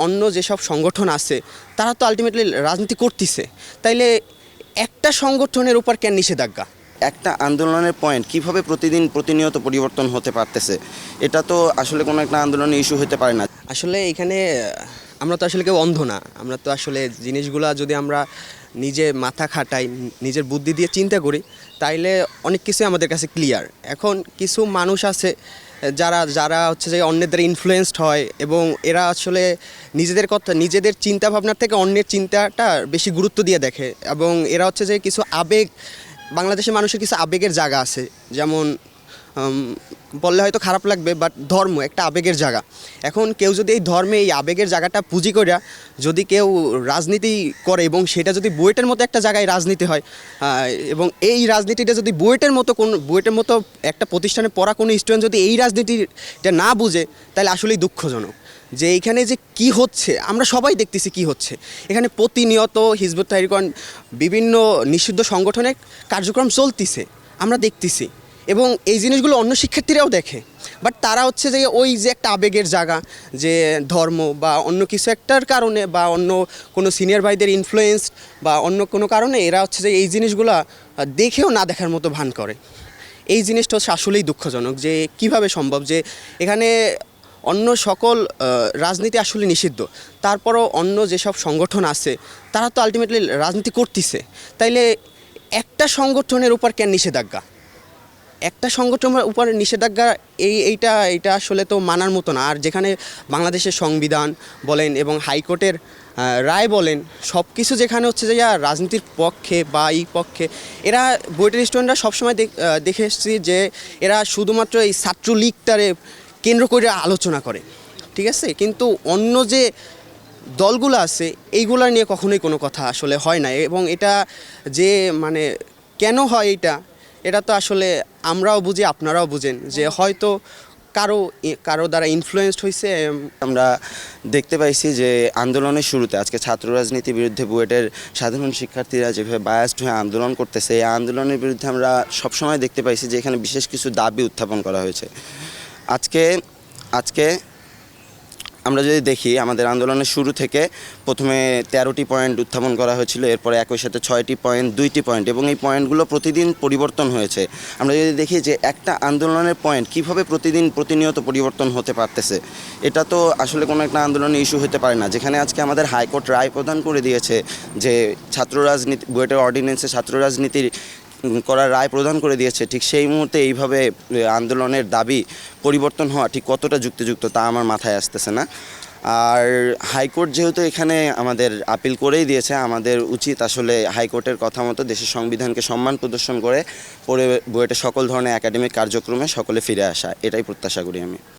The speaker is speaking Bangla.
অন্য যেসব সংগঠন আছে তারা তো আলটিমেটলি রাজনীতি করতেছে, তাইলে একটা সংগঠনের উপর কেন নিষেধাজ্ঞা? একটা আন্দোলনের পয়েন্ট কিভাবে প্রতিনিয়ত পরিবর্তন হতে পারতেছে, এটা তো আসলে কোনো একটা আন্দোলনের ইস্যু হতে পারে না। আসলে এখানে আমরা তো আসলে কেউ অন্ধ না। আমরা তো আসলে জিনিসগুলা যদি আমরা নিজে মাথা খাটাই, নিজের বুদ্ধি দিয়ে চিন্তা করি, তাইলে অনেক কিছুই আমাদের কাছে ক্লিয়ার। এখন কিছু মানুষ আছে যারা যারা হচ্ছে যে অন্যের দ্বারা ইনফ্লুয়েসড হয় এবং এরা আসলে নিজেদের চিন্তা ভাবনার থেকে অন্যের চিন্তাটা বেশি গুরুত্ব দিয়ে দেখে, এবং এরা হচ্ছে যে কিছু আবেগ, বাংলাদেশের মানুষের কিছু আবেগের জায়গা আছে, যেমন বললে হয়তো খারাপ লাগবে, বাট ধর্ম একটা আবেগের জায়গা। এখন কেউ যদি এই ধর্মে এই আবেগের জায়গাটা পুঁজি করিয়া যদি কেউ রাজনীতি করে এবং সেটা যদি বুয়েটের মতো একটা জায়গায় রাজনীতি হয়, এবং এই রাজনীতিটা যদি বুয়েটের মতো একটা প্রতিষ্ঠানে পড়া কোনো স্টুডেন্ট যদি এই রাজনীতিটা না বুঝে, তাহলে আসলেই দুঃখজনক যে এইখানে যে কি হচ্ছে আমরা সবাই দেখতেছি কি হচ্ছে। এখানে প্রতিনিয়ত হিজবুত তাহরির বিভিন্ন নিষিদ্ধ সংগঠনের কার্যক্রম চলতিছে, আমরা দেখতেছি, এবং এই জিনিসগুলো অন্য শিক্ষার্থীরাও দেখে। বাট তারা হচ্ছে যে ওই যে একটা আবেগের জায়গা, যে ধর্ম বা অন্য কিছু একটার কারণে বা অন্য কোনো সিনিয়র ভাইদের ইনফ্লুয়েন্স বা অন্য কোনো কারণে এরা হচ্ছে যে এই জিনিসগুলো দেখেও না দেখার মতো ভান করে। এই জিনিসটা হচ্ছে আসলেই দুঃখজনক যে কিভাবে সম্ভব যে এখানে অন্য সকল রাজনীতি আসলে নিষিদ্ধ, তারপরও অন্য যেসব সংগঠন আছে তারা তো আলটিমেটলি রাজনীতি করতেছে, তাইলে একটা সংগঠনের উপর কেন নিষেধাজ্ঞা? একটা সংগঠনের উপর নিষেধাজ্ঞা এইটা আসলে তো মানার মতো না। আর যেখানে বাংলাদেশের সংবিধান বলেন এবং হাইকোর্টের রায় বলেন, সব কিছু যেখানে হচ্ছে যে রাজনীতির পক্ষে বা এই পক্ষে, এরা বুয়েটের স্টুডেন্টরা সবসময় দেখে এসেছি যে এরা শুধুমাত্র এই ছাত্রলীগটারে কেন্দ্র করে আলোচনা করে, ঠিক আছে, কিন্তু অন্য যে দলগুলো আছে এইগুলা নিয়ে কখনোই কোনো কথা আসলে হয় না। এবং এটা যে মানে কেন হয় এটা তো আসলে আমরাও বুঝি, আপনারাও বুঝেন যে হয়তো কারো দ্বারা ইনফ্লুয়েসড হয়েছে। আমরা দেখতে পাইছি যে আন্দোলনের শুরুতে আজকে ছাত্র রাজনীতির বিরুদ্ধে বুয়েটের সাধারণ শিক্ষার্থীরা যেভাবে বায়াসড হয়ে আন্দোলন করতেছে, এই আন্দোলনের বিরুদ্ধে আমরা সবসময় দেখতে পাইছি যে এখানে বিশেষ কিছু দাবি উত্থাপন করা হয়েছে। আজকে আমরা যদি দেখি, আমাদের আন্দোলনের শুরু থেকে প্রথমে 13টি পয়েন্ট উত্থাপন করা হয়েছিল, এরপরে একই সাথে 6টি পয়েন্ট, 2টি পয়েন্ট, এবং এই পয়েন্টগুলো প্রতিদিন পরিবর্তন হয়েছে। আমরা যদি দেখি যে একটা আন্দোলনের পয়েন্ট কিভাবে প্রতিনিয়ত পরিবর্তন হতে পারতেছে, এটা তো আসলে কোনো একটা আন্দোলনের ইস্যু হতে পারে না। যেখানে আজকে আমাদের হাইকোর্ট রায় প্রদান করে দিয়েছে যে ছাত্র রাজনীতি, বুয়েটের অর্ডিন্যান্সে ছাত্র রাজনীতির করার রায় প্রদান করে দিয়েছে, ঠিক সেই মুহূর্তে এইভাবে আন্দোলনের দাবি পরিবর্তন হওয়া ঠিক কতটা যুক্তিযুক্ত তা আমার মাথায় আসতেছে না। আর হাইকোর্ট যেহেতু এখানে আমাদের আপিল করেই দিয়েছে, আমাদের উচিত আসলে হাইকোর্টের কথা মতো দেশের সংবিধানকে সম্মান প্রদর্শন করে পরে বুয়েটের সকল ধরনের একাডেমিক কার্যক্রমে সকলে ফিরে আসা, এটাই প্রত্যাশা করি আমি।